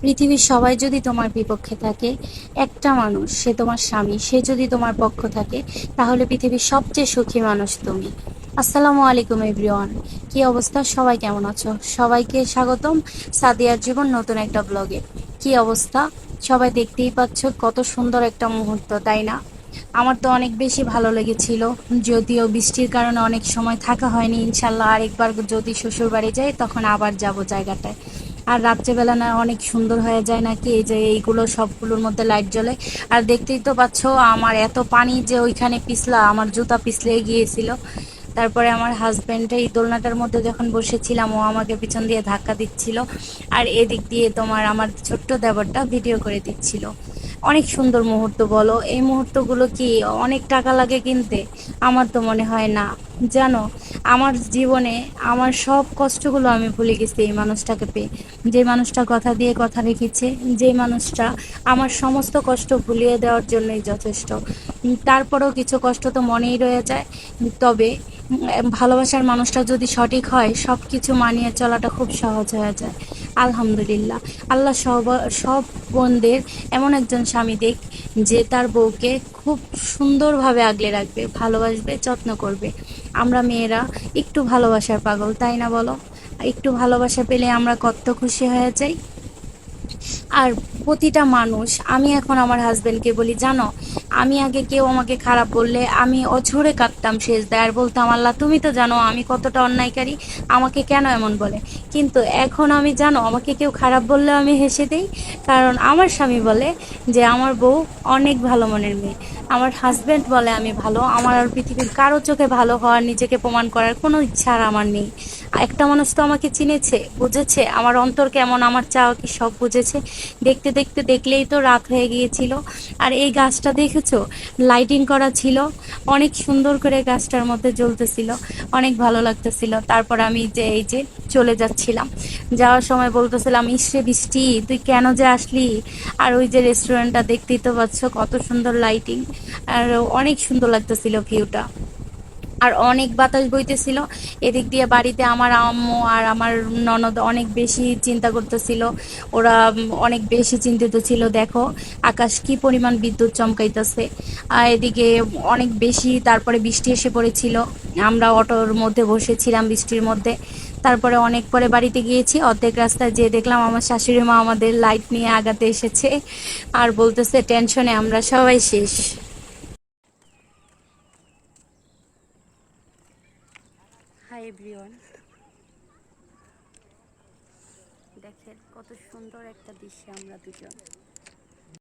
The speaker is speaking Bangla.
পৃথিবীর সবাই যদি তোমার বিপক্ষে থাকে, একটা মানুষ, সে তোমার স্বামী, সে যদি তোমার পক্ষ থাকে, তাহলে পৃথিবীর সবচেয়ে সুখী মানুষ তুমি। আসসালামু আলাইকুম এভরিওয়ান। কি অবস্থা, সবাই কেমন আছো? সবাইকে স্বাগতম সাদিয়ার জীবন নতুন একটা ব্লগে। কি অবস্থা? সবাই দেখতেই পাচ্ছ কত সুন্দর একটা মুহূর্ত, তাই না? আমার তো অনেক বেশি ভালো লেগেছিল। যদিও বৃষ্টির কারণে অনেক সময় থাকা হয়নি, ইনশাল্লাহ আরেকবার যদি শ্বশুর বাড়ি যাই তখন আবার যাব জায়গাটায়। আর রাত্রেবেলা না অনেক সুন্দর হয়ে যায় নাকি, এই যে এইগুলো সবগুলোর মধ্যে লাইট জ্বলে। আর দেখতেই তো পাচ্ছ আমার এত পানি যে ওইখানে পিছলা, আমার জুতা পিছলে গিয়েছিল। তারপরে আমার হাজবেন্ড এই দোলনাটার মধ্যে যখন বসেছিলাম, ও আমাকে পিছন দিয়ে ধাক্কা দিচ্ছিল। আর এদিক দিয়ে তোমার আমার ছোট্ট দেবরটা ভিডিও করে দিচ্ছিল। অনেক সুন্দর মুহূর্ত, বলো এই মুহূর্তগুলো কি অনেক টাকা লাগে কিনতে? আমার তো মনে হয় না। জানো, আমার জীবনে আমার সব কষ্টগুলো আমি ভুলে গেছি এই মানুষটাকে পেয়ে। যে মানুষটা কথা দিয়ে কথা রেখেছে, যে মানুষটা আমার সমস্ত কষ্ট ভুলিয়ে দেওয়ার জন্যই যথেষ্ট। তারপরেও কিছু কষ্ট তো মনেই রয়ে যায়। তবে ভালোবাসার মানুষটা যদি সঠিক হয়, সব কিছু মানিয়ে চলাটা খুব সহজ হয়ে যায়। আলহামদুলিল্লাহ। আল্লাহ সব সব বোনদের এমন একজন স্বামী দেখ, যে তার বউকে খুব সুন্দরভাবে আগলে রাখবে, ভালোবাসবে, যত্ন করবে। আমরা মেয়েরা একটু ভালোবাসার পাগল, তাই না বলো? একটু ভালোবাসা পেলে আমরা কত খুশি হয়ে যাই। আর প্রতিটা মানুষ, আমি এখন আমার হাজবেন্ডকে বলি, জানো, আমি আগে কেউ আমাকে খারাপ বললে আমি অঝরে কাঁদতাম সেজদায়, আর বলতাম, আল্লাহ তুমি তো জানো আমি কতটা অন্যায়কারী, আমাকে কেন এমন বলে। কিন্তু এখন আমি, জানো, আমাকে কেউ খারাপ বললে আমি হেসে দিই। কারণ আমার স্বামী বলে যে আমার বউ অনেক ভালো মনের মেয়ে। আমার হাজবেন্ড বলে আমি ভালো। আমার আর পৃথিবীর কারো চোখে ভালো হওয়ার, নিজেকে প্রমাণ করার কোনো ইচ্ছা আর আমার নেই। একটা মানুষ তো আমাকে চিনেছে, বুঝেছে আমার অন্তর কেমন, আমার চাওয়া কি, সব বুঝেছে। দেখতে দেখতে দেখলেই তো রাত হয়ে গিয়েছিল। আর এই গাছটা দেখেছো, লাইটিং করা ছিল, অনেক সুন্দর করে গাছটার মধ্যে জ্বলতেছিল, অনেক ভালো লাগতেছিল। তারপর আমি যে এই যে চলে যাচ্ছিলাম, যাওয়ার সময় বলতেছিলাম, ইসরে বৃষ্টি তুই কেন যে আসলি। আর ওই যে রেস্টুরেন্টটা দেখতেই তো পাচ্ছ কত সুন্দর লাইটিং, আর অনেক সুন্দর লাগতেছিল ভিউটা। আর অনেক বাতাস বইতেছিল। এদিক দিয়ে বাড়িতে আমার আম্মু আর আমার ননদ অনেক বেশি চিন্তা করতেছিল। ওরা অনেক বেশি চিন্তিত ছিল, দেখো আকাশ কি পরিমাণ বিদ্যুৎ চমকাইতেছে। আর এদিকে অনেক বেশি, তারপরে বৃষ্টি এসে পড়েছিল। আমরা অটোর মধ্যে বসেছিলাম বৃষ্টির মধ্যে। তারপরে অনেক পরে বাড়িতে গিয়েছি, অর্ধেক রাস্তায় যেয়ে দেখলাম আমার শাশুড়ি মা আমাদের লাইট নিয়ে আগাতে এসেছে। আর বলতেছে, টেনশনে আমরা সবাই শেষ। হাই এভরিওয়ান, দেখেন কত সুন্দর একটা দৃশ্য আমরা দুজন।